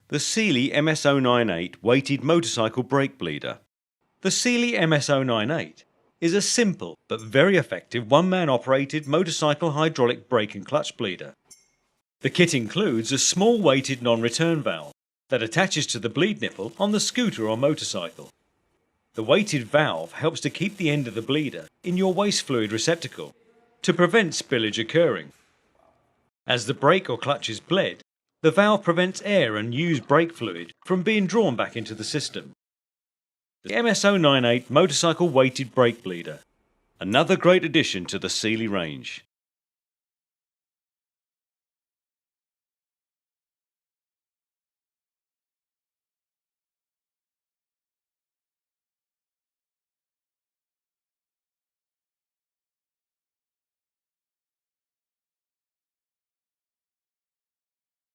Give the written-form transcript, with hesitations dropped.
The Sealey MS098 weighted motorcycle brake bleeder. The Sealey MS098 is a simple but very effective one-man operated motorcycle hydraulic brake and clutch bleeder. The kit includes a small weighted non-return valve that attaches to the bleed nipple on the scooter or motorcycle. The weighted valve helps to keep the end of the bleeder in your waste fluid receptacle to prevent spillage occurring. As the brake or clutch is bled, the valve prevents air and used brake fluid from being drawn back into the system. The MS098 motorcycle weighted brake bleeder, another great addition to the Sealey range.